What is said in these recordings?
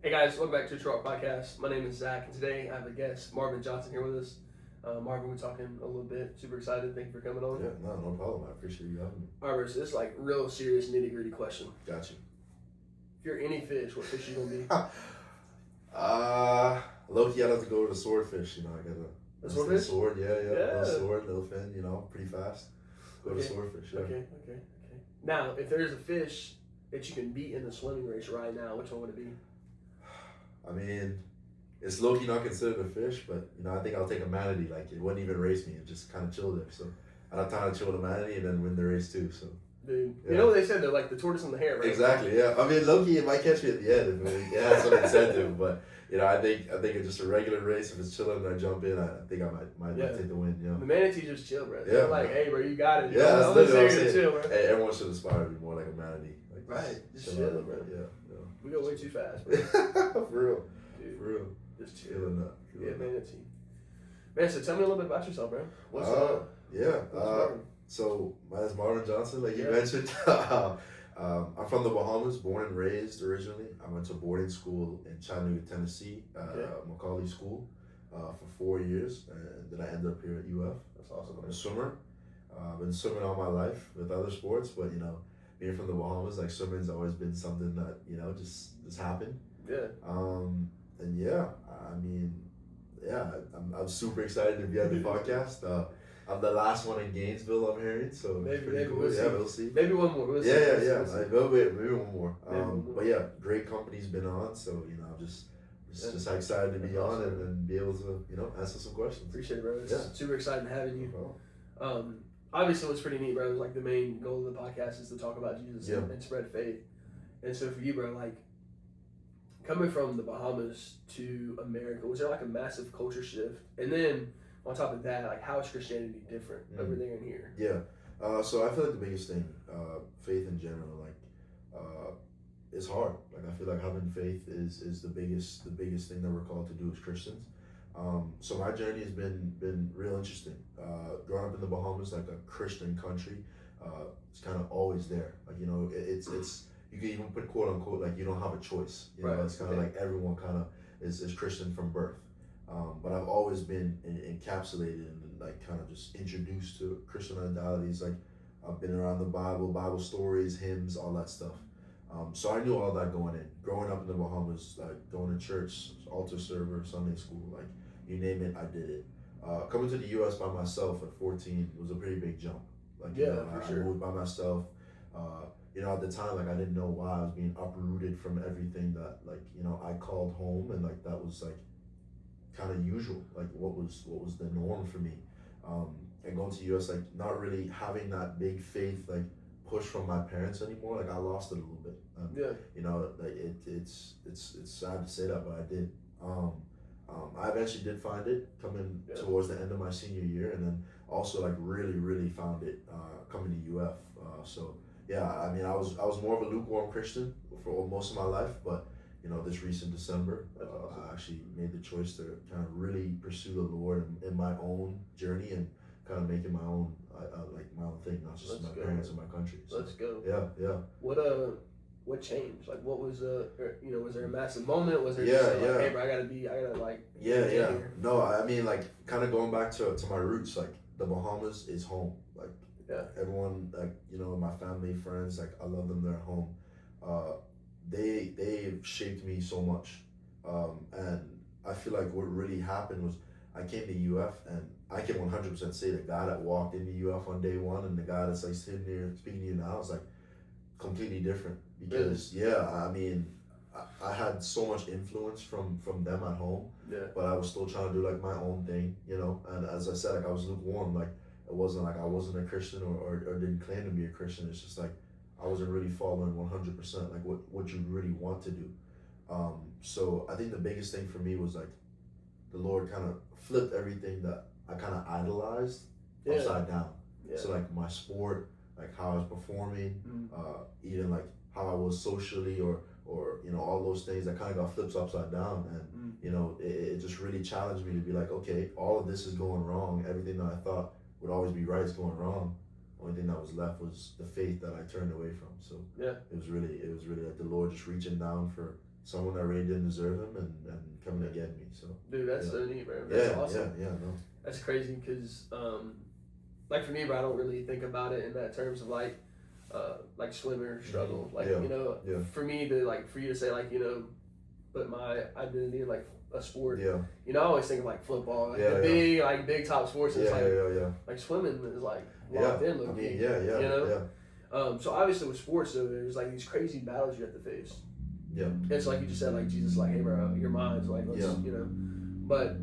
Hey guys, welcome back to the True Rock Podcast. My name is Zach, and today I have a guest, Marvin Johnson, here with us. Marvin, we're talking a little bit. Super excited. Thank you for coming on. Yeah, no problem. I appreciate you having me. All right, bro, so this is like real serious nitty gritty question. Got you. If you're any fish, what fish you gonna be? Low-key, I'd have to go with a swordfish. I got A swordfish? Sword, yeah. Yeah. Little sword, little fin. Pretty fast. Go to swordfish. Yeah. Okay. Now, if there's a fish that you can beat in the swimming race right now, which one would it be? I mean, it's low-key not considered a fish, but I think I'll take a manatee. Like it wouldn't even race me; it just kind of chilled there. So I'd have time to chill with a manatee and then win the race too. So. Dude, Yeah. you know what they said? They're like the tortoise and the hare, right? Exactly. Yeah. I mean, low-key, it might catch me at the end if it has some incentive, but. I think it's just a regular race. If it's chilling and I jump in, I think I might take the win. The manatees just chill, bro. Yeah, They're like, hey, bro, you got it. Yeah, that's I'm literally what I'm serious saying. chill, bro. Hey, everyone should aspire to be more like a manatee. Like, Right, just chill chill, out, bro. Yeah. We go way too fast, bro. For real. Dude, For real. just chill. Feeling that. Yeah, manatee. Man, so tell me a little bit about yourself, bro. What's Marvin? So my name's Marvin Johnson, like you Yeah. mentioned. I'm from the Bahamas, born and raised originally. I went to boarding school in Chattanooga, Tennessee, Macaulay School, for 4 years, and then I ended up here at UF. That's awesome. I'm a swimmer. I've been swimming all my life with other sports, but being from the Bahamas, like swimming's always been something that just happened. Yeah. And I'm super excited to be on the podcast. I'm the last one in Gainesville, I'm hearing, so it's pretty cool. We'll see. Maybe one more. We'll see. Yeah. We'll see. Maybe one more. Maybe one more. But yeah, great company's been on, so I'm just excited to be on and be able to answer some questions. Appreciate it, bro. It's super exciting having you. Oh. Obviously, what's pretty neat, bro, is like the main goal of the podcast is to talk about Jesus and spread faith. And so for you, bro, like coming from the Bahamas to America, was there like a massive culture shift? And then on top of that, like how is Christianity different over there and here? Yeah. So I feel like the biggest thing, faith in general, is hard. Like I feel like having faith is the biggest thing that we're called to do as Christians. So my journey has been real interesting. Growing up in the Bahamas, like a Christian country, it's kind of always there. Like it's you can even put quote unquote like you don't have a choice. Right. It's kind of like everyone kind of is Christian from birth. But I've always been encapsulated and like kind of just introduced to Christian identities. Like I've been around the Bible stories, hymns, all that stuff. So I knew all that going in. Growing up in the Bahamas, like going to church, altar server, Sunday school, like you name it, I did it. Coming to the U.S. by myself at 14 was a pretty big jump. Like I moved by myself. At the time, like I didn't know why I was being uprooted from everything that I called home, and like that was like kind of usual, like what was the norm for me. And going to the U.S., like not really having that big faith like push from my parents anymore. Like I lost it a little bit. Like it's sad to say that, but I did. I eventually did find it coming towards the end of my senior year, and then also like really found it coming to UF. I was more of a lukewarm Christian for most of my life, but this recent December, I actually made the choice to kind of really pursue the Lord in my own journey and kind of make it my own, my own thing, not just my parents and my country. So, Let's go. Yeah. What changed? Like, what was was there a massive moment? Was there Yeah. like, hey, bro, I gotta like. Yeah. No, I mean, like, kind of going back to my roots, like the Bahamas is home. Like, everyone, like my family, friends, like I love them. They're home. They've shaped me so much, and I feel like what really happened was I came to UF, and I can 100% say the guy that walked into UF on day one and the guy that's like sitting there speaking to you now is like completely different because I had so much influence from them at home, but I was still trying to do like my own thing, and as I said, like I was lukewarm. Like it wasn't like I wasn't a Christian or didn't claim to be a Christian. It's just like I wasn't really following 100% like what you really want to do. So I think the biggest thing for me was like the Lord kind of flipped everything that I kind of idolized upside down. So like my sport, like how I was performing, even like how I was socially or all those things that kind of got flipped upside down, and it just really challenged me to be like, okay, all of this is going wrong. Everything that I thought would always be right is going wrong. Only thing that was left was the faith that I turned away from. So it was really like the Lord just reaching down for someone that really didn't deserve him and coming to get me. So dude, that's so neat, bro. That's awesome. No. That's crazy because, like for me, bro, I don't really think about it in that terms of like swimmer struggle. Like, for me for you to say like, put my identity in like a sport. Yeah. I always think of like football, like big top sports. It's like swimming is like locked in. I mean, so obviously with sports though, there's like these crazy battles you have to face. Yeah. It's like you just said, like Jesus, like, hey bro, your mind's like, let's, But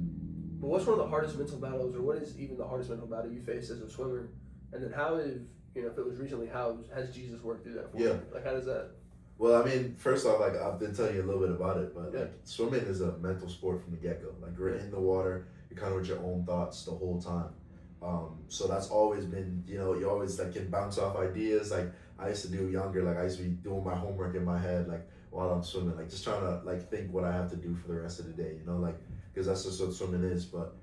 what's one of the hardest mental battles, or what is even the hardest mental battle you face as a swimmer? And then how if it was recently, how has Jesus worked through that for you? Like, how does that? Well, I mean, first off, like I've been telling you a little bit about it, but like swimming is a mental sport from the get go. Like you're in the water, you're kind of with your own thoughts the whole time. So that's always been, you always like can bounce off ideas. Like I used to do younger, like I used to be doing my homework in my head, like while I'm swimming, like just trying to like think what I have to do for the rest of the day, like because that's just what swimming is. But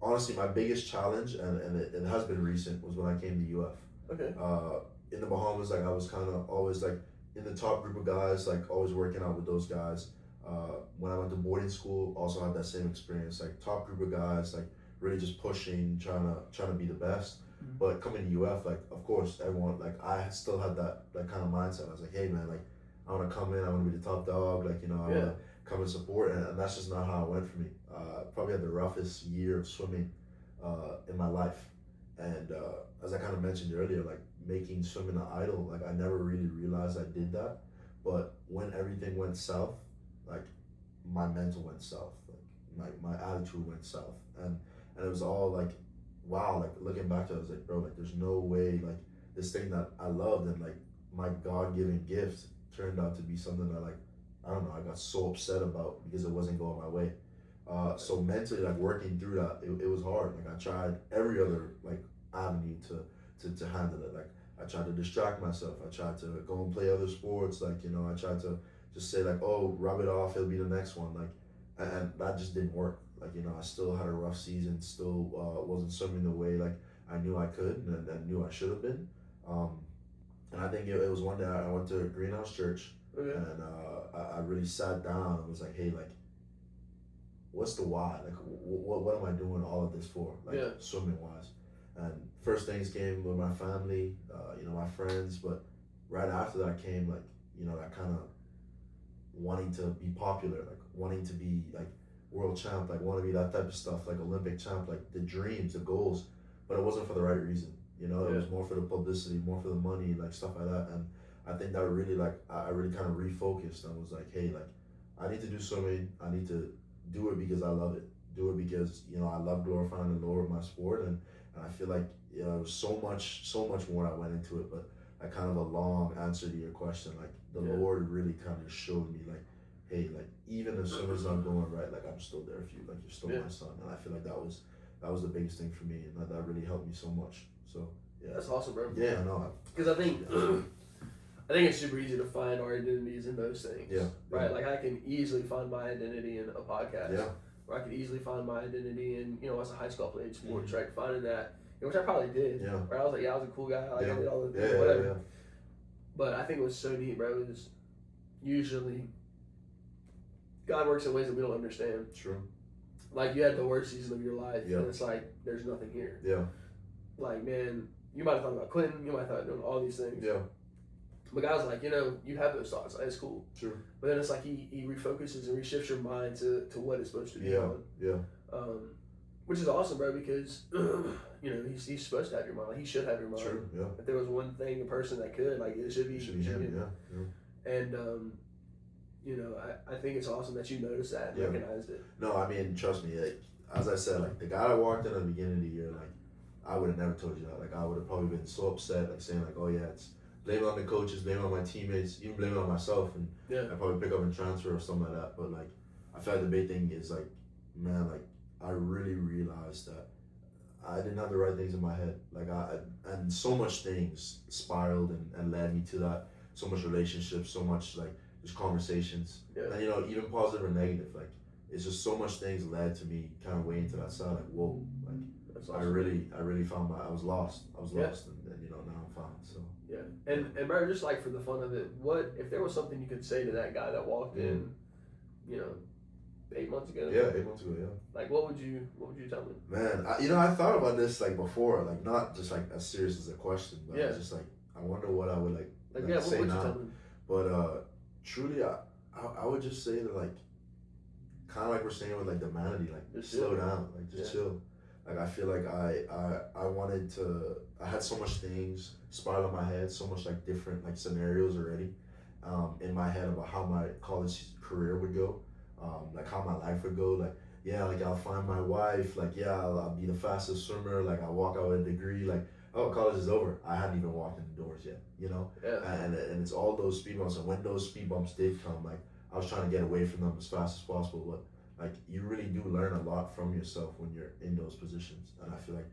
honestly, my biggest challenge, and it has been recent, was when I came to UF. Okay. In the Bahamas, like I was kind of always like in the top group of guys, like always working out with those guys. When I went to boarding school, also had that same experience, like top group of guys, like really just pushing, trying to be the best. Mm-hmm. But coming to UF, like of course everyone, like I still had that kind of mindset. I was like, hey man, like I want to come in, I want to be the top dog, like I want to come and support, and that's just not how it went for me. Probably had the roughest year of swimming in my life, and as I kind of mentioned earlier, like making swimming an idol, like I never really realized I did that. But when everything went south, like my mental went south, like my attitude went south, and it was all like, wow, like looking back to it, I was like, bro, like there's no way, like this thing that I loved and like my God-given gift turned out to be something that like, I don't know, I got so upset about because it wasn't going my way. So mentally, like working through that, it was hard. Like I tried every other like avenue to handle it. Like I tried to distract myself. I tried to go and play other sports. Like, I tried to just say like, oh, rub it off, it'll be the next one. Like, and that just didn't work. Like, I still had a rough season, still wasn't swimming the way like I knew I could and knew I should have been. And I think it was one day I went to Greenhouse Church, and I really sat down and was like, hey, like, what's the why? Like, what am I doing all of this for? Like, swimming wise. And first things came with my family, my friends, but right after that came like, that kind of wanting to be popular, like wanting to be like world champ, like want to be that type of stuff, like Olympic champ, like the dreams, the goals, but it wasn't for the right reason. It was more for the publicity, more for the money, like stuff like that. And I think that really like, I really kind of refocused and was like, hey, like I need to do swimming. I need to do it because I love it. Do it because, I love glorifying the Lord of my sport. And I feel like, there was so much more that went into it, but kind of a long answer to your question. Like the Lord really kind of showed me like, hey, like even as soon as I'm going right, like I'm still there for you. Like you're still my son. And I feel like that was the biggest thing for me, and that really helped me so much. So that's awesome, bro. Yeah, I know. Because I think it's super easy to find our identities in those things. Yeah. Right. Like I can easily find my identity in a podcast. Yeah. Or I could easily find my identity in, as a high school I played sports, right? Finding that, which I probably did. Yeah. Right. I was like, I was a cool guy. Like I did all the things, whatever. Yeah. But I think it was so neat, bro. It was usually God works in ways that we don't understand. True. Like you had the worst season of your life, and it's like there's nothing here. Yeah. Like, man, you might have thought about quitting. You might have thought doing all these things. Yeah. But God's like, you have those thoughts. Like, it's cool. True. But then it's like he refocuses and reshifts your mind to what it's supposed to be on. Yeah. Which is awesome, bro, because he's supposed to have your mind. Like, he should have your mind. True. Yeah. If there was one thing, a person that could, like, it should be him. Yeah. And I think it's awesome that you noticed that and recognized it. No, I mean, trust me. Like, as I said, like the guy I walked in at the beginning of the year, like I would have never told you that. Like I would have probably been so upset, like saying like, oh yeah, it's blame it on the coaches, blame it on my teammates, even blame it on myself, and I'd probably pick up and transfer or something like that. But like, I feel like the big thing is like, man, like I really realized that I didn't have the right things in my head. Like and so much things spiraled and led me to that. So much relationships, so much like just conversations, and even positive or negative. Like it's just so much things led to me kind of weighing to that side. Like whoa, like awesome. I really found I was lost. I was lost, and now I'm found. So. Yeah, and bro, just like for the fun of it, what if there was something you could say to that guy that walked in months ago. Yeah, 8 months ago. Yeah. Like, what would you tell me? Man, I thought about this like before, like not just like as serious as a question, but I was just like, I wonder what I would like what say would you now. tell me? But truly, I would just say that like, kind of like we're saying with like the humanity, like just slow down, like just chill. Like I feel like I wanted to. I had so much things spiral in my head, so much like different like scenarios already, in my head about how my college career would go, like how my life would go. Like like I'll find my wife. Like I'll be the fastest swimmer. Like I'll walk out with a degree. Like college is over. I hadn't even walked in the doors yet. And it's all those speed bumps. And when those speed bumps did come, like I was trying to get away from them as fast as possible, but. Like you really do learn a lot from yourself when you're in those positions, and I feel like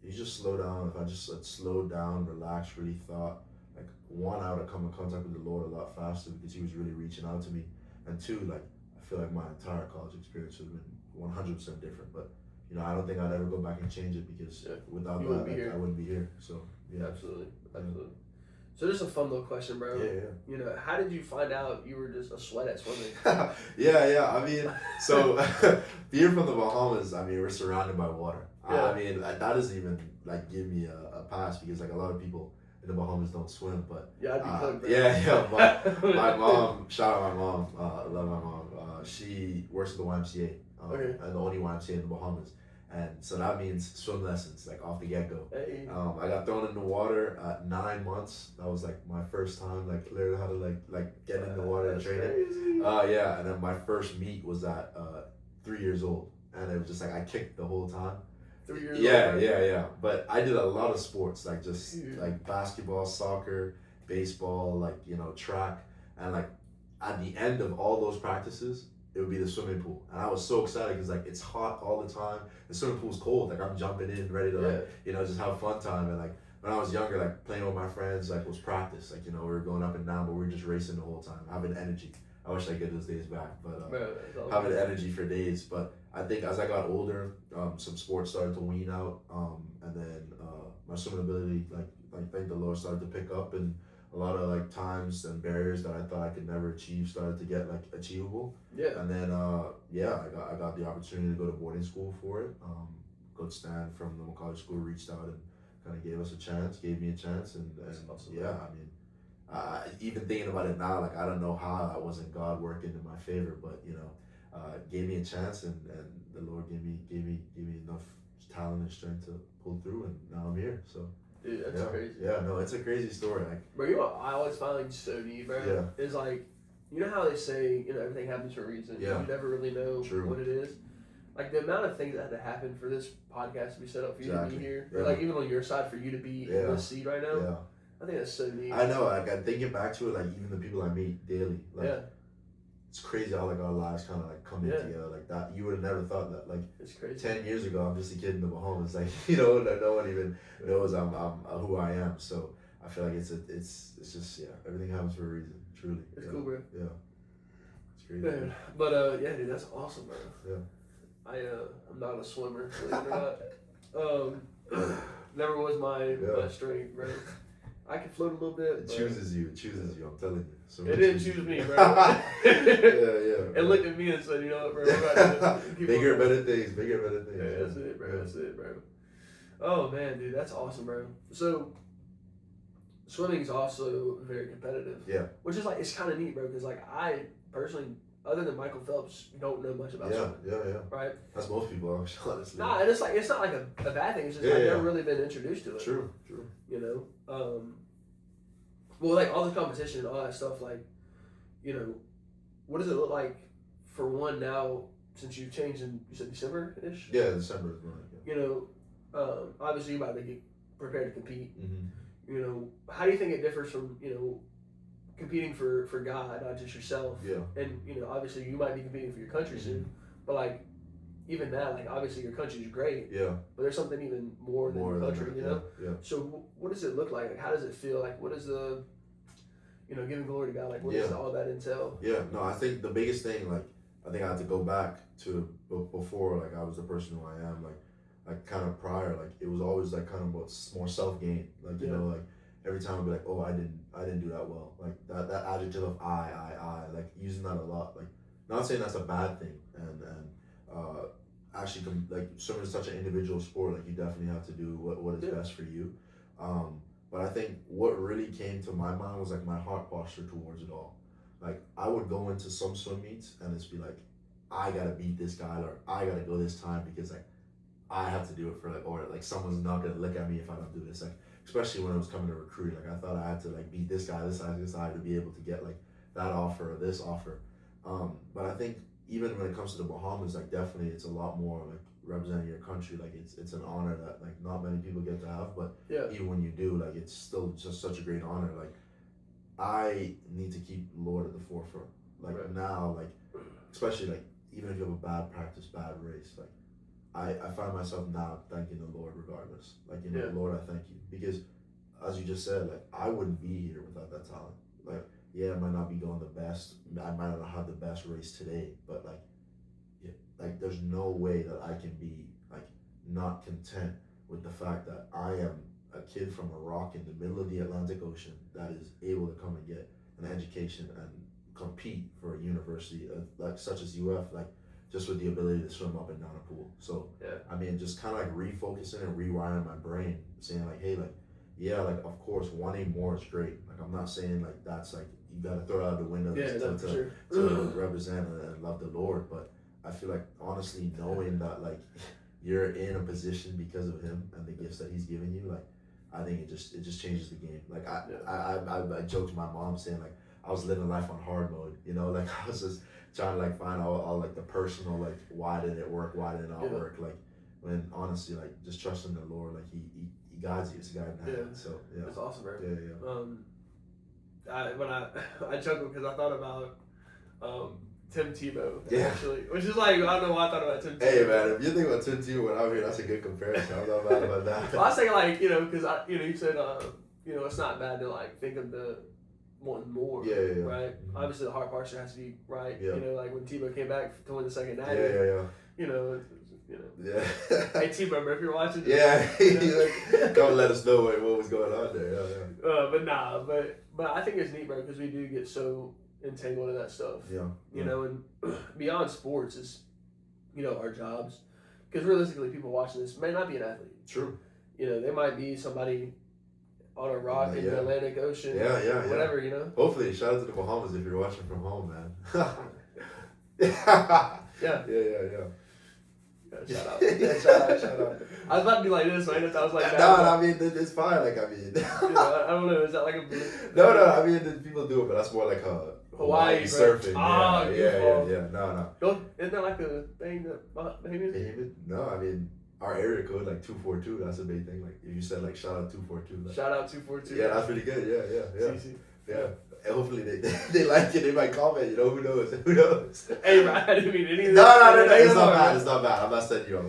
you just slow down. If I just slowed down, relaxed, really thought, like one, I would have come in contact with the Lord a lot faster because He was really reaching out to me, and two, like I feel like my entire college experience would have been 100% different. But I don't think I'd ever go back and change it because without that, I wouldn't be here. So absolutely. So just a fun little question, bro. Yeah. How did you find out you were just a sweat at swimming? Yeah. I mean, so being from the Bahamas, I mean, we're surrounded by water. I mean, that doesn't even like give me a pass because like a lot of people in the Bahamas don't swim. But I'd be cooked, bro. Yeah. My mom, shout out my mom. I love my mom. She works at the YMCA, and the only YMCA in the Bahamas. And so that means swim lessons, like off the get-go. Hey. I got thrown in the water at 9 months. That was like my first time, like learning how to like get in the water and train it. And then my first meet was at 3 years old, and it was just like I kicked the whole time. 3 years old. Yeah. But I did a lot of sports, like just like basketball, soccer, baseball, like track, and like at the end of all those practices, it would be the swimming pool, and I was so excited because like it's hot all the time. The swimming pool's cold, like I'm jumping in, ready to like just have fun time. And like when I was younger, like playing with my friends, like was practice. Like we were going up and down, but we were just racing the whole time, having energy. I wish I could get those days back, but having energy for days. But I think as I got older, some sports started to wean out, and then my swimming ability, like thank the Lord, started to pick up, and a lot of like times and barriers that I thought I could never achieve started to get like achievable. And then I got the opportunity to go to boarding school for it. Coach Stan from the college school reached out and kind of gave me a chance, and awesome. I mean, even thinking about it now, like I don't know how that wasn't God working in my favor, but gave me a chance, and the Lord gave me enough talent and strength to pull through, and now I'm here. So. Dude, that's crazy. Yeah, no, it's a crazy story. Like, bro, I always find so neat, bro. Yeah. Is like, how they say, everything happens for a reason. Yeah. You never really know True. what it is. Like the amount of things that had to happen for this podcast to be set up for you to be here, Yeah. or like even on your side for you to be in this seat right now. Yeah. I think that's so neat. I know. Like I'm thinking back to it, like even the people I meet daily, like it's crazy how like our lives kind of like come in together like that. You would have never thought that. Like it's crazy. 10 years ago, I'm just a kid in the Bahamas. Like no one even knows I'm who I am. So I feel like it's just everything happens for a reason. Truly. It's cool, bro. Yeah. It's crazy. Man. But dude, that's awesome, bro. Yeah. I'm not a swimmer, believe it or not. Never was my strength, bro. I can float a little bit. It chooses you. I'm telling you. So it didn't choose me, bro. Yeah. It looked at me and said, "You know what, bro? Bigger, better things. Yeah, that's it, bro. That's it, bro." Oh man, dude, that's awesome, bro. So, swimming is also very competitive. Yeah. Which is like it's kind of neat, bro, because like I personally, other than Michael Phelps, don't know much about swimming. Yeah. Right. That's most people, honestly. Nah, and it's not like a bad thing. It's just I've never really been introduced to it. True. Well, like all the competition and all that stuff, like, what does it look like for one now since you've changed in, you said December-ish? Yeah, December is when obviously you're about to get prepared to compete. Mm-hmm. How do you think it differs from, competing for God, not just yourself? Yeah. And, obviously you might be competing for your country soon, but like, even that, like obviously your country's great. Yeah. But there's something even more than your country, Yeah. So what does it look like? Like how does it feel? Like what is the, giving glory to God? Like what does all that entail? Yeah. No, I think the biggest thing, like I think I had to go back to before, like I was the person who I am, like kind of prior, like it was always like kind of more self gain, like like every time I'd be like, oh, I didn't do that well, like that adjective of I, like using that a lot, like not saying that's a bad thing, and actually like swimming is such an individual sport. Like you definitely have to do what is best for you. But I think what really came to my mind was like my heart posture towards it all. Like I would go into some swim meets and it's be like, I gotta beat this guy or I gotta go this time because like I have to do it for like, or like someone's not gonna look at me if I don't do this. Like especially when I was coming to recruit, like I thought I had to like beat this guy, this guy to be able to get like that offer or this offer. But I think even when it comes to the Bahamas, like definitely it's a lot more like representing your country. Like it's an honor that like not many people get to have, but even when you do, like it's still just such a great honor. Like I need to keep Lord at the forefront. Like now, like especially like even if you have a bad practice, bad race, like I find myself now thanking the Lord regardless. Like Lord, I thank you because as you just said, like I wouldn't be here without that talent. Like I might not be going the best. I might not have the best race today, but like there's no way that I can be like not content with the fact that I am a kid from a rock in the middle of the Atlantic Ocean that is able to come and get an education and compete for a university like such as UF, like just with the ability to swim up and down a pool. So I mean, just kind of like refocusing and rewiring my brain, saying like, hey, like like of course wanting more is great. Like I'm not saying like that's like you got to throw it out the window to represent and love the Lord, but I feel like honestly knowing that like you're in a position because of Him and the gifts that He's given you, like I think it just changes the game. Like I joked to my mom saying like I was living life on hard mode, like I was just trying to like find all like the personal like why did it work, why did it not work, like when honestly like just trusting the Lord, like he guides you, it's a guiding hand. So it's awesome, bro. Yeah. I chuckled because I thought about Tim Tebow actually, which is like I don't know why I thought about Tim Tebow. Hey man, if you think about Tim Tebow when I'm here, that's a good comparison. I'm not mad about that. Well, I was thinking like because you said it's not bad to like think of the wanting more. Yeah. Right. Mm-hmm. Obviously, the heart posture has to be right. Yeah. Like when Tebow came back to win the second natty. Yeah. Yeah. Hey Tebow, if you're watching. Yeah. Like, come let us know what was going on there. Yeah. But I think it's neat, bro, because we do get so entangled in that stuff. Yeah. And beyond sports is, our jobs, because realistically, people watching this may not be an athlete. True. They might be somebody on a rock in the Atlantic Ocean. Yeah. Whatever, Hopefully, shout out to the Bahamas if you're watching from home, man. Yeah. Shout out. I was about to be like this, man. I was like, no, I mean, it's fine. Like, I mean, I don't know. Is that like a? No. I mean, people do it, but that's more like Hawaii surfing. Yeah. No. Isn't that like a thing that Bahamas? No, I mean, our area code like 242. That's a big thing. Like if you said like shout out 242. Like, shout out 242. Yeah, that's pretty good. Yeah. And hopefully they like it. They might comment. Who knows? Hey, bro, I didn't mean anything. No. It's not bad. I'm not setting you up.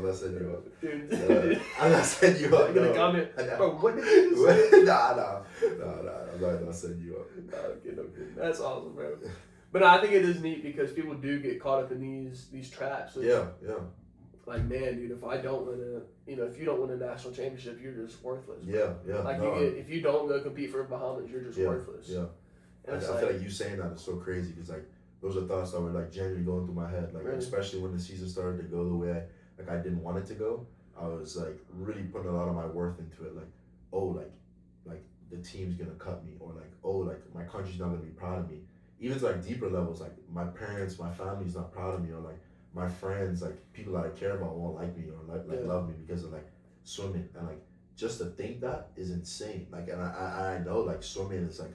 Dude. I'm not setting you up. I'm gonna comment. Bro, what did you say? Nah. I'm not setting you up. No, kidding. That's awesome, bro. But I think it is neat because people do get caught up in these traps. Yeah. Like, man, dude, if I don't win if you don't win a national championship, you're just worthless. Bro. Yeah. Like if you don't go compete for Bahamas, you're just worthless. Yeah. And I feel like you saying that is so crazy because like those are thoughts that were like genuinely going through my head. Like especially when the season started to go the way I didn't want it to go. I was like really putting a lot of my worth into it. Like, like the team's gonna cut me, or like my country's not gonna be proud of me. Even to like deeper levels, like my parents, my family's not proud of me, or like my friends, like people that I care about won't like me or love me because of like swimming. And like just to think that is insane. Like, and I know like swimming is like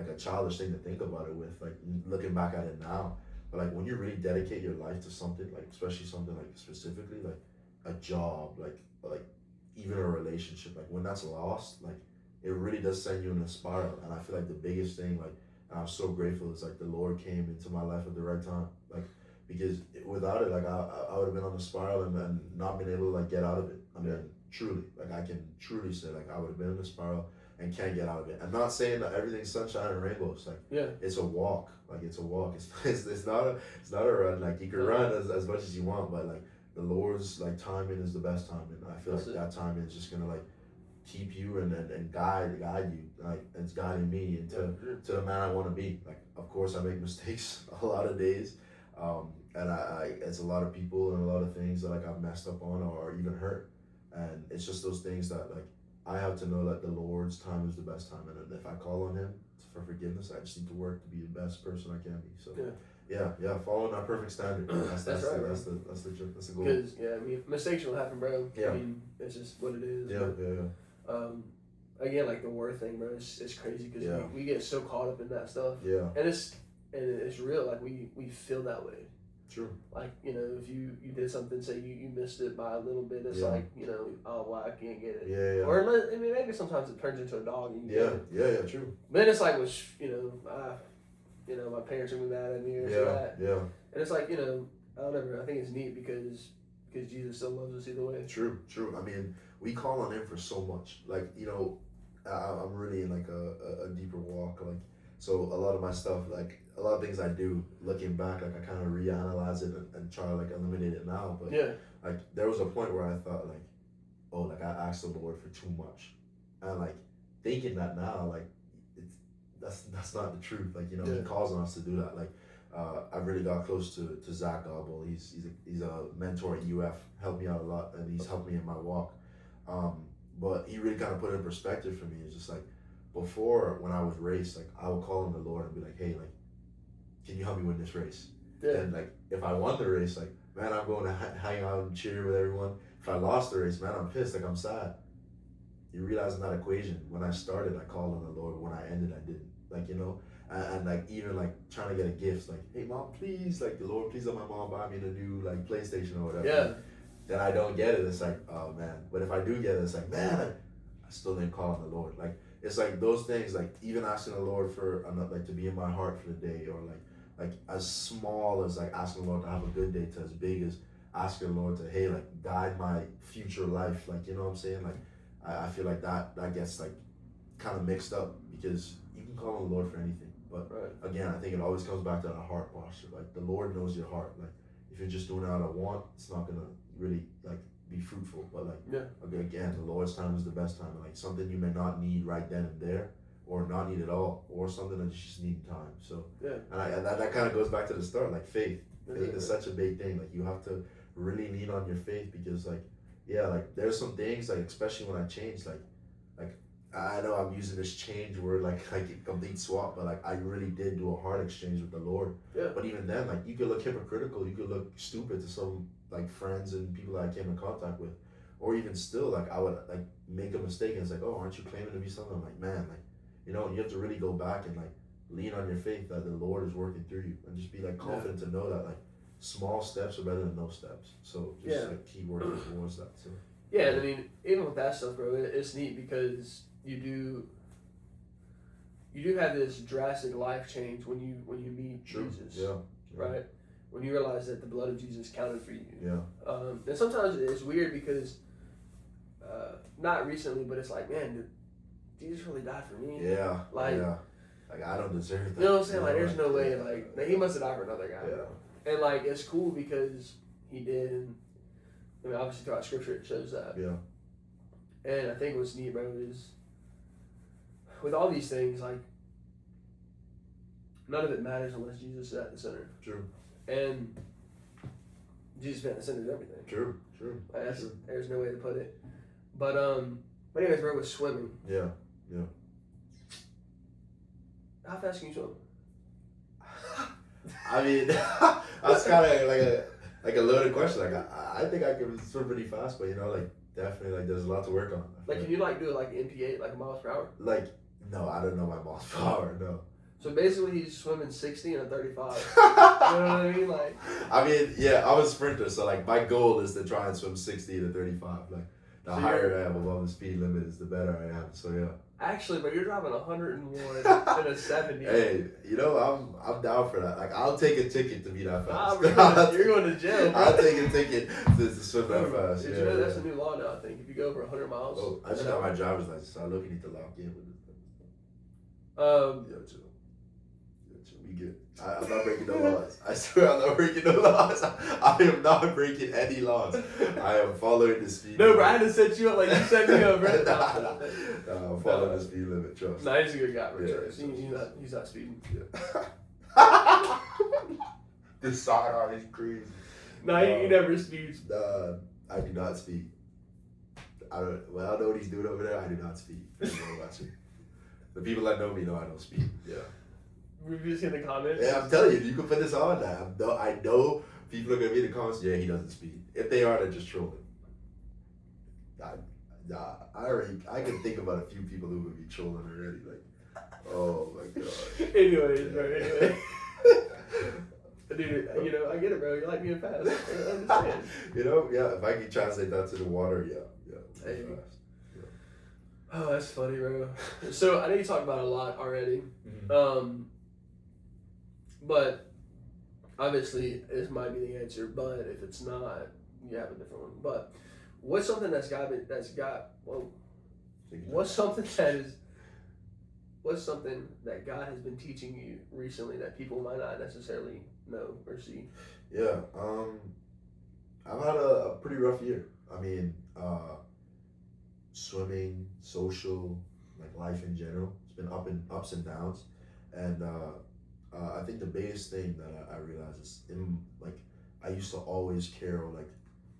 a childish thing to think about it with, like looking back at it now. But like when you really dedicate your life to something, like especially something like specifically like a job, like even a relationship, like when that's lost, like it really does send you in a spiral. And I feel like the biggest thing, like, and I'm so grateful, is like the Lord came into my life at the right time, like because without it, like I would have been on a spiral and not been able to like get out of it. I mean, truly, like I can truly say like I would have been in a spiral and can't get out of it. I'm not saying that everything's sunshine and rainbows. Like it's a walk. Like it's a walk. It's not a run. Like you can run as much as you want, but like the Lord's like timing is the best timing. I feel like that timing is just gonna like keep you and guide you. Like it's guiding me into the man I want to be. Like of course I make mistakes a lot of days. And it's a lot of people and a lot of things that like I've messed up on or even hurt, and it's just those things that like I have to know that the Lord's time is the best time, and if I call on Him for forgiveness, I just need to work to be the best person I can be. So yeah, following that perfect standard. That's right. That's the goal. Because I mean, mistakes will happen, bro. Yeah. I mean, it's just what it is. Yeah. Again, like the word thing, bro. It's crazy because we get so caught up in that stuff. Yeah. And it's real. Like we feel that way. True. Like, if you did something, say you missed it by a little bit, it's like, oh, well, I can't get it. Yeah. Or, I mean, maybe sometimes it turns into a dog and you get it. Yeah, true. But then it's like, my parents are mad at me or that. Yeah. And it's like, I don't know, I think it's neat because Jesus still loves us either way. True. I mean, we call on Him for so much. Like, I'm really in like a deeper walk. Like, so a lot of my stuff, like a lot of things I do, looking back, like I kind of reanalyze it and try to like eliminate it now. But like there was a point where I thought like, oh, like I asked the Lord for too much, and like thinking that now, like that's not the truth. Like He calls on us to do that. Like I really got close to Zach Gobble. He's a mentor at UF, helped me out a lot, and he's helped me in my walk. But he really kind of put it in perspective for me. It's just like before when I was raced, like I would call on the Lord and be like, hey, like, can you help me win this race? Yeah. And like if I won the race, like man, I'm going to hang out and cheer with everyone. If I lost the race, man, I'm pissed. Like I'm sad. You realize in that equation, when I started, I called on the Lord. When I ended, I didn't. Like and like even like trying to get a gift, like hey mom, please, like the Lord, please let my mom buy me the new like PlayStation or whatever. Yeah. Then I don't get it. It's like, oh man. But if I do get it, it's like, man, I still didn't call on the Lord. Like it's like those things, like even asking the Lord for like to be in my heart for the day, or like as small as like asking the Lord to have a good day, to as big as asking the Lord to, hey, like guide my future life. Like, you know what I'm saying? Like I feel like that gets like kind of mixed up, because you can call on the Lord for anything. But again, I think it always comes back to that heart posture. Like the Lord knows your heart. Like if you're just doing it out of want, it's not gonna really like be fruitful. But like again, the Lord's time is the best time. Like something you may not need right then and there, or not need at all, or something that you just need time. So and that kind of goes back to the start. Like faith is such a big thing. Like you have to really lean on your faith, because like like there's some things, like especially when I changed, like I know I'm using this change word like a complete swap, but like I really did do a heart exchange with the Lord. Yeah. But even then, like you could look hypocritical, you could look stupid to some like friends and people that I came in contact with, or even still, like I would like make a mistake and it's like, oh, aren't you claiming to be something? I'm like, man, like you have to really go back and like lean on your faith that the Lord is working through you, and just be like confident to know that like small steps are better than no steps. So just like keep working towards that. So and I mean, even with that stuff, bro, it's neat because you do have this drastic life change when you meet Jesus. Yeah. Right? When you realize that the blood of Jesus counted for you. Yeah. And sometimes it's weird because not recently, but it's like, man, did Jesus really died for me? Yeah. Like I don't deserve that. You know what I'm saying? Like there's no way, like he must have died for another guy. Yeah. And like it's cool because he did, and I mean obviously throughout scripture it shows that. Yeah. And I think what's neat, bro, is with all these things, like, none of it matters unless Jesus is at the center. True. And Jesus being at the center of everything. True. Like, there's no way to put it. But anyways, bro, with swimming. Yeah. How fast can you swim? I mean, that's kind of like a loaded question. Like, I think I can swim pretty fast, but like definitely like there's a lot to work on. Like, can you like do it like MP8, like miles per hour? Like. No, I don't know my miles per hour, no. So basically he's swimming 60 and a 35. You know what I mean? Like, I mean, I'm a sprinter, so like my goal is to try and swim 60 to 35. Like the higher I am above the speed limit is the better I am. So yeah. Actually, but you're driving 101 and a 70. Hey, I'm down for that. Like I'll take a ticket to be that fast. You're going to jail, bro. I'll take a ticket to swim that fast. Did you know that's a new law now, I think. If you go over 100 miles. Oh, I just got my driver's license, so I look, you need to lock in with it. Chill. We good. I'm not breaking no laws. I swear I'm not breaking no laws. I am not breaking any laws. I am following the speed limit. No, bro, I had to set you up like you set me up, bro. I'm following the speed limit, trust. Nah, he's a good guy, bro. He's not speeding. The side eye is crazy. No, he never speaks. I do not speak. I don't know what he's doing over there. I do not speak. I don't know about you. The people that know me know I don't speak. Yeah. We've just in the comments. Yeah, I'm telling you, you can put this on now. I know people are gonna be in the comments. Yeah, he doesn't speak. If they are, they're just trolling. I can think about a few people who would be trolling already. Like, oh my god. Anyways, bro. Anyway. Dude, I get it, bro. You like being fast. I understand. Yeah. If I can translate that to the water, yeah. Hey. Oh, that's funny, bro. So I know you talked about it a lot already, but obviously this might be the answer. But if it's not, you have a different one. But what's something what's something that God has been teaching you recently that people might not necessarily know or see? Yeah, I've had a pretty rough year. I mean, swimming, social, like life in general. It's been ups and downs, and I think the biggest thing that I realized is I used to always care or like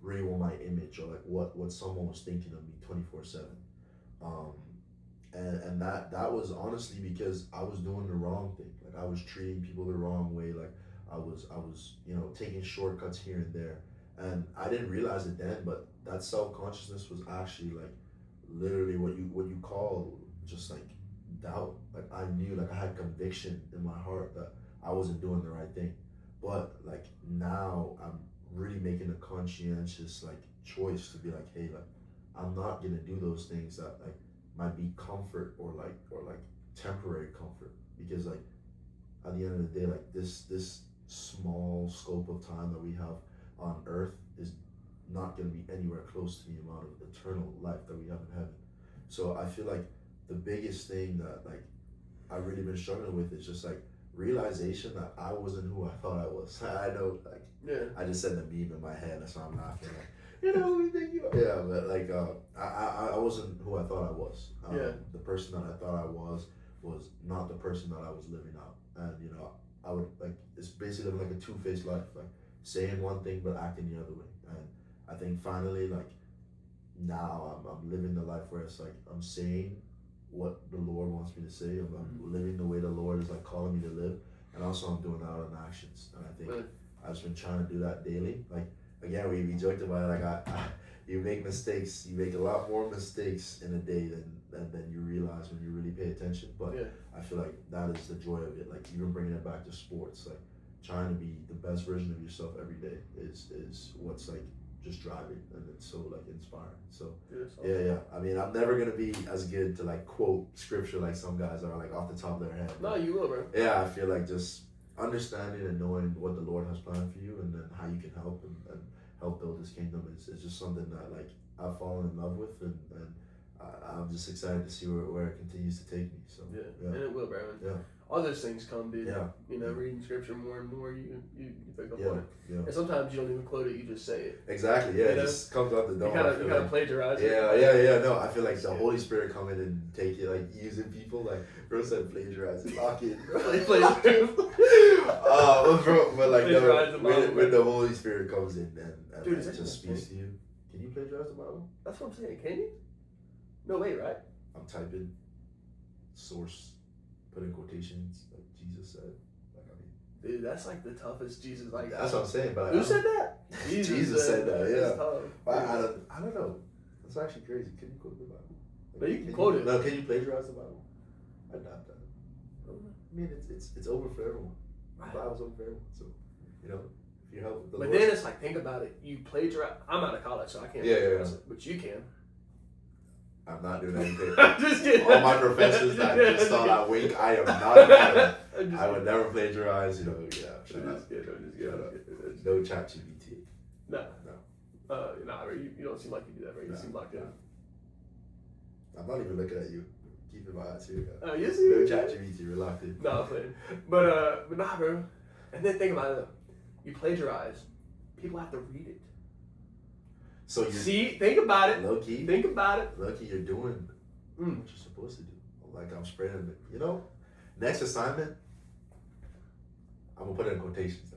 really want my image or like what someone was thinking of me 24/7, and that was honestly because I was doing the wrong thing. Like I was treating people the wrong way. Like I was taking shortcuts here and there, and I didn't realize it then, but that self-consciousness was actually like literally what you call just like doubt. Like I knew, like I had conviction in my heart that I wasn't doing the right thing, but like now I'm really making a conscientious like choice to be like, hey, like I'm not gonna do those things that like might be comfort or like temporary comfort, because like at the end of the day, like this small scope of time that we have on earth is not going to be anywhere close to the amount of eternal life that we have in heaven. So I feel like the biggest thing that like I've really been struggling with is just like realization that I wasn't who I thought I was. I know, like, I just said the meme in my head, that's why I'm laughing. Like, who you think you are? Yeah, but like I wasn't who I thought I was. The person that I thought I was not the person that I was living out. And I would like, it's basically like a two-faced life, like saying one thing but acting the other way. And I think finally, like now I'm living the life where it's like I'm saying what the Lord wants me to say. I'm living the way the Lord is like calling me to live, and also I'm doing that out in actions. And I think I've just been trying to do that daily. Like again, we joked about it. Like you make mistakes. You make a lot more mistakes in a day than you realize when you really pay attention. But I feel like that is the joy of it. Like even bringing it back to sports, like trying to be the best version of yourself every day is what's like just driving, and it's so like inspiring. So yeah. I mean, I'm never gonna be as good to like quote scripture like some guys are, like off the top of their head. No, you will, bro. Yeah, I feel like just understanding and knowing what the Lord has planned for you, and then how you can help and help build His kingdom is just something that like I've fallen in love with, and I'm just excited to see where it continues to take me. So and it will, bro. And all those things come, dude. Reading scripture more and more, you pick up on it. And sometimes you don't even quote it; you just say it. Exactly. Yeah, it just comes out the door. You kind of plagiarize it. Yeah. No, I feel like the Holy Spirit come in and take it, like using people. Like bro said, plagiarize it, lock it, bro. But like when the Holy Spirit comes in and dude, it just speaks to you. Can you plagiarize the Bible? That's what I'm saying. Can you? No way, right? I'm typing source, put in quotations like Jesus said. Like dude, that's like the toughest Jesus. Like that's what I'm saying. But who said that? Jesus said that. Yeah. Tough. I don't know. That's actually crazy. Can you quote the Bible? Like, but you can quote it. No, can you plagiarize the Bible? I doubt that. I mean, it's over for everyone. The Bible's over for everyone. So if you help the Lord. Then it's like, think about it. You plagiarize. I'm out of college, so I can't plagiarize it, but you can. I'm not doing anything. I'm just kidding. All my professors that just thought I wink, I am not. I would never plagiarize. I'm just kidding. No ChatGPT. No. You don't seem like you do that, right? You seem like that. I'm not even looking at you. Keep my eyes here. You see? No ChatGPT. We're locked in. No, I'm playing. But nah, bro. And then think about it though. You plagiarize. People have to read it. So think about it. Low key. Think about it. Low key, you're doing what you're supposed to do. Like I'm spreading it. Next assignment, I'm gonna put it in quotations.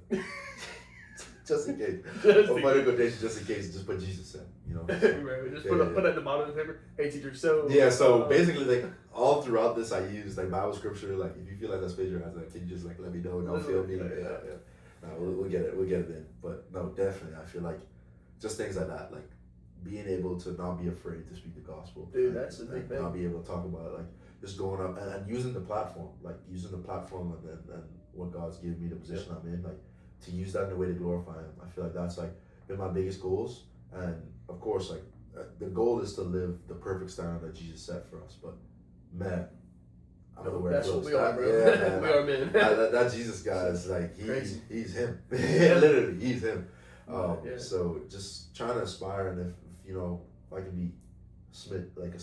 Just in case. Just I'll in put it in case. quotations just in case. Just put Jesus in. You know. Right, just put it at the bottom of the paper. Hey teacher, so Yeah. So basically, like all throughout this, I use like Bible scripture. Like if you feel like that's plagiarized, like, can you just like let me know? Don't feel me. Yeah. No, we'll get it. We'll get it in. But no, definitely, I feel like just things like that, like being able to not be afraid to speak the gospel. Dude, that's a big thing. Not be able to talk about it, like just going up and using the platform, and what God's given me, the position I'm in, like to use that in a way to glorify Him. I feel like that's like been my biggest goals, and of course, like the goal is to live the perfect standard that Jesus set for us. But man, I don't know where that's it goes. what we are, bro. Yeah, man, we are men. that Jesus guy is like he's him. Yeah. Literally, he's him. Yeah. So just trying to aspire, and if you know, if I can be a smidgen, like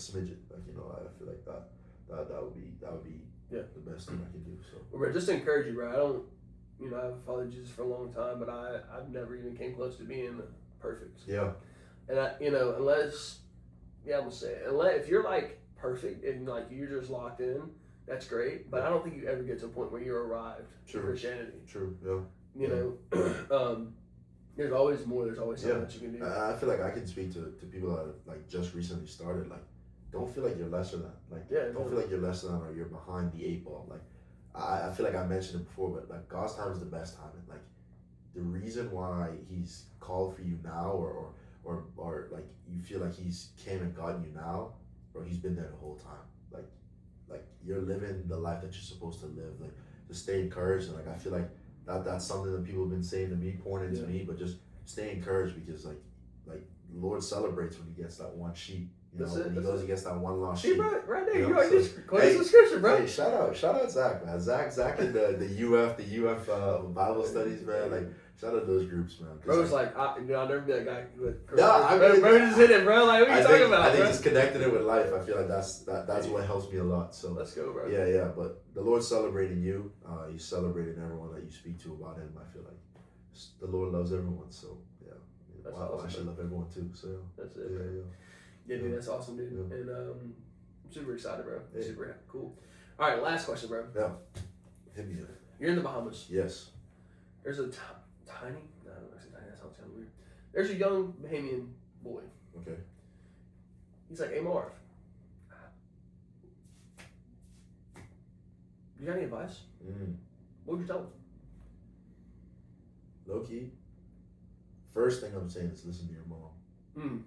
you know, I feel like that would be yeah, the best thing I can do. So well, bro, just to encourage you, bro. I don't, I've followed Jesus for a long time, but I've never even came close to being perfect. Yeah. And unless, I'm gonna say it, unless if you're like perfect and like you're just locked in, that's great. But I don't think you ever get to a point where you're arrived in Christianity. True. Yeah. There's always more. There's always something that you can do. I feel like I can speak to people that have like just recently started. Like, don't feel like you're lesser than. Like, don't feel like you're lesser than or you're behind the eight ball. Like, I feel like I mentioned it before, but like God's time is the best time. And like, the reason why He's called for you now, or like you feel like He's came and gotten you now, or He's been there the whole time. Like you're living the life that you're supposed to live. Like, just stay encouraged. And like I feel like that's something that people have been saying to me, pouring into me, but just stay encouraged, because like the Lord celebrates when He gets that one sheep. You know, when He goes and gets that one lost sheep. Right there, you already just quoted some scripture, bro. Hey, shout out Zach, man. Zach in the UF Bible studies, man. Like, shout out those groups, man. Bro was like, I'll never be that guy. Bro just hit it, bro. Like, what are you talking about? I think bro? just connecting it with life. I feel like that's what helps me a lot. So let's go, bro. Yeah. But the Lord's celebrating you. He's celebrating everyone that you speak to about Him. I feel like the Lord loves everyone. So yeah, that's awesome. I should love everyone too. So that's it. Yeah, dude, that's awesome, dude. Yeah. And I'm super excited, bro. Yeah. Super cool. All right, last question, bro. Yeah, hit me up. You're in the Bahamas. Yes. There's a tiny. No, I don't know. Tiny. That sounds kind of weird. There's a young Bahamian boy. Okay. He's like, hey, Marv, you got any advice? What would you tell him? Low key. First thing I'm saying is listen to your mom.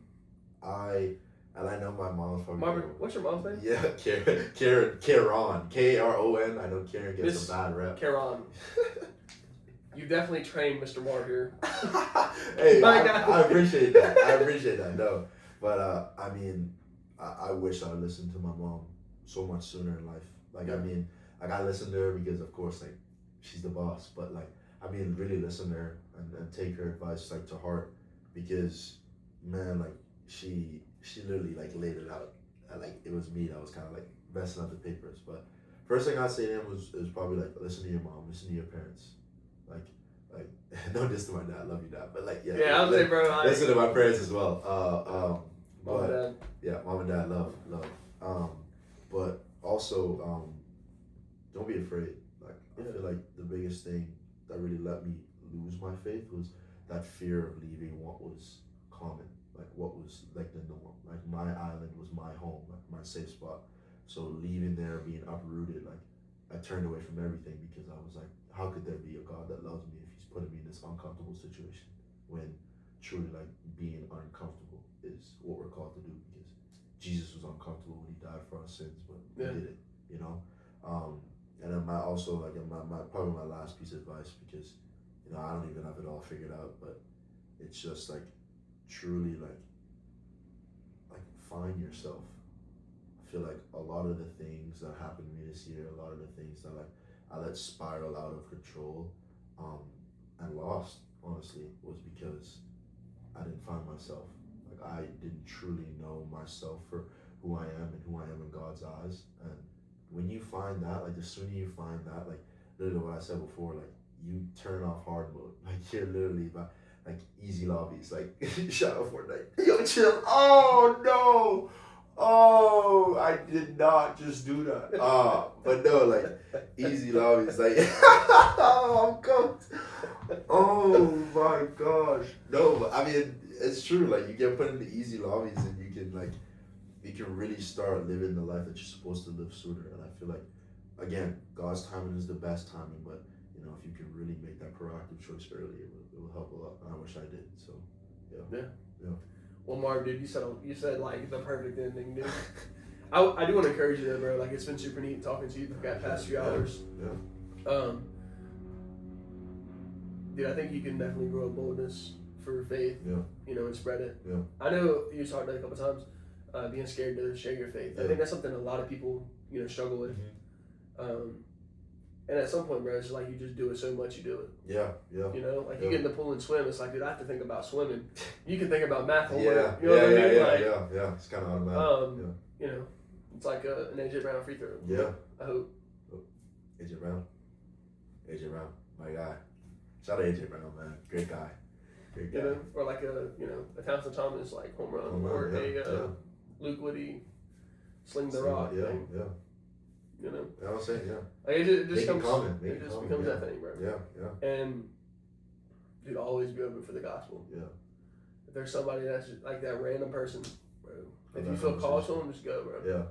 I know my mom's probably. Marvin, what's your mom's name? Yeah, Karen, Kron. I know Karen gets a bad rep. Karen. You definitely trained Mr. Marv here. Hey, I appreciate that. No, but I mean, I wish I listened to my mom so much sooner in life. Like, I mean, like I listened to her because, of course, like she's the boss. But like, I mean, really listen to her and take her advice like to heart, because, man, like she literally like laid it out. And, like, it was me that was kind of like messing up the papers. But first thing I'd say to him was probably like, listen to your mom, listen to your parents. Like no diss to my dad, love you, dad, but like I was like, bro, listen to my parents as well. Mom and dad. Yeah, mom and dad, love. But also, don't be afraid. Like, I feel like the biggest thing that really let me lose my faith was that fear of leaving what was common, like what was like the norm. Like, my island was my home, like my safe spot. So leaving there, being uprooted, like I turned away from everything, because I was like, how could there be a God that loves me if He's putting me in this uncomfortable situation, when truly, like, being uncomfortable is what we're called to do, because Jesus was uncomfortable when He died for our sins, but He did it, you know. And then my probably my last piece of advice, because I don't even have it all figured out, but it's just like truly like find yourself. I feel like a lot of the things that happened to me this year, a lot of the things that like I let spiral out of control and lost, honestly, was because I didn't find myself. Like, I didn't truly know myself for who I am and who I am in God's eyes. And when you find that, like the sooner you find that, like literally what I said before, like you turn off hard mode. Like, you're literally like easy lobbies, like shout out Fortnite. Yo, chill. Oh no. Oh, I did not just do that. But no, like, easy love is like, oh, I'm cooked. Oh my gosh. No, but I mean, it's true. Like, you get put into easy lobbies and you can really start living the life that you're supposed to live sooner. And I feel like, again, God's timing is the best timing, but you know, if you can really make that proactive choice early, it will help a lot. And I wish I did. So, yeah. Well, Marv, dude, you said like the perfect ending, dude. I do want to encourage you though, bro. Like, it's been super neat talking to you the past few hours. Yeah. Dude, I think you can definitely grow a boldness for faith. Yeah. You know, and spread it. Yeah. I know you talked about it a couple times, being scared to share your faith. Yeah. I think that's something a lot of people, you know, struggle with. And at some point, bro, it's like you just do it so much, you do it. Yeah. You know, like you get in the pool and swim. It's like, dude, I have to think about swimming. You can think about math homework. Yeah. You know what I mean? Yeah. It's kind of automatic. You know, it's like an AJ Brown free throw. Yeah. I hope. AJ Brown, my guy. Shout out AJ Brown, man. Great guy. You know, or like a Townsend Thomas like home run, or Luke Woody sling the rock thing. Yeah. You know. Yeah, I'm saying, yeah. Like it just becomes that thing, bro. Yeah. And dude, always be open for the gospel. Yeah. If there's somebody that's just, like that random person, bro. If you feel called to them, just go, bro. Yeah.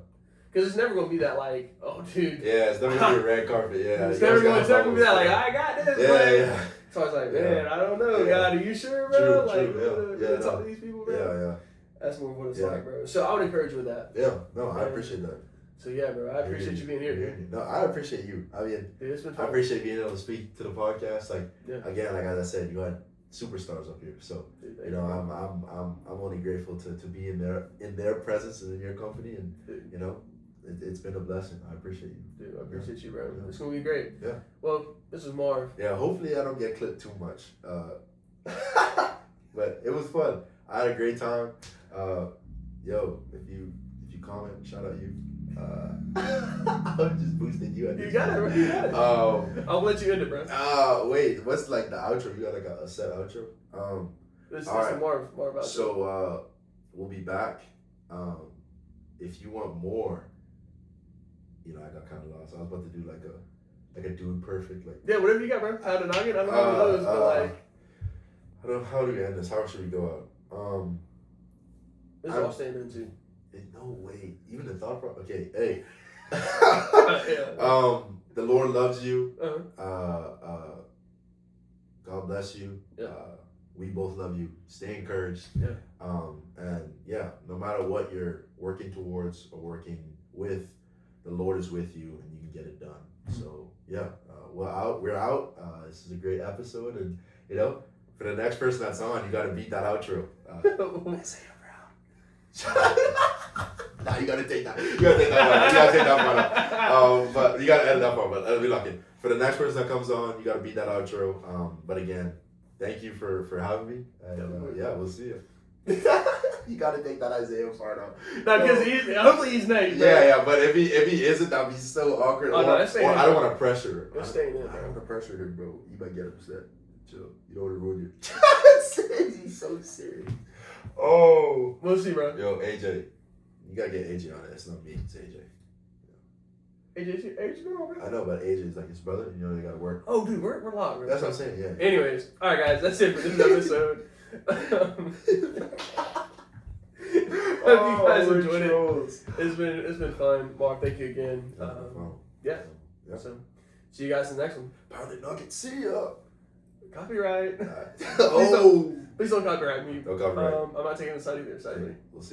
Because it's never gonna be that like, oh, dude. Yeah, it's never gonna be a red carpet. Yeah. It's never gonna be that like, I got this. Yeah. So I was like, man, I don't know, God, are you sure, bro? True. Talk to these people, bro. Yeah. That's more what it's like, bro. So I would encourage you with that. Yeah. No, I appreciate that. So yeah, bro, I appreciate you being here, dude. No, I appreciate you. I mean, dude, it's been fun. I appreciate being able to speak to the podcast. Like, again, like as I said, you had superstars up here. So, dude, you know, I'm only grateful to be in their presence and in your company, and you know, it's been a blessing. I appreciate you. Dude, I appreciate you, bro. Yeah. It's gonna be great. Yeah. Well, this is Marv. Yeah. Hopefully, I don't get clipped too much. But it was fun. I had a great time. Yo, if you comment, shout out you. I'm just boosting you. You got it. I'll let you end it, bro. Wait, what's like the outro? You got like a set outro? This is Marv outro. So we'll be back. If you want more, you know, I got kind of lost. I was about to do like a dude perfect, like whatever you got, bro. Pound a noggin. I don't know those, but like, how do we end this? How should we go out? This is all staying in too. No way. Even the thought process. Okay, hey. Yeah. The Lord loves you. Uh-huh. God bless you. Yeah. We both love you. Stay encouraged. Yeah. And yeah, no matter what you're working towards or working with, the Lord is with you, and you can get it done. So yeah, we're out. This is a great episode, and you know, for the next person that's on, you got to beat that outro. Nah, you gotta take that. You gotta take that one. But you gotta edit that part. But it'll be lucky. For the next person that comes on, you gotta beat that outro. But again, thank you for having me. And yeah, we'll see you. You gotta take that Isaiah part out. No, because hopefully he's named. Yeah. But if he isn't, that'd be so awkward. Oh, no, or I don't want to pressure her. It's staying in. I don't want to pressure her, bro. You might get upset. Chill. You don't want to ruin your. He's so serious. Oh. We'll see, bro. Yo, AJ. You gotta get AJ on it. It's not me. It's AJ. AJ's been over. I know, but AJ's like his brother. You know, they gotta work. Oh, dude, we're locked, bro. That's what I'm saying. Yeah. Anyways, all right, guys, that's it for this episode. Hope you guys enjoyed it. It's been fun. Mark, thank you again. Yeah. So, see you guys in the next one. Pounded Nugget. See ya. Copyright. Oh. Please don't copyright me. No copyright. I'm not taking the side either. Sadly. We'll see.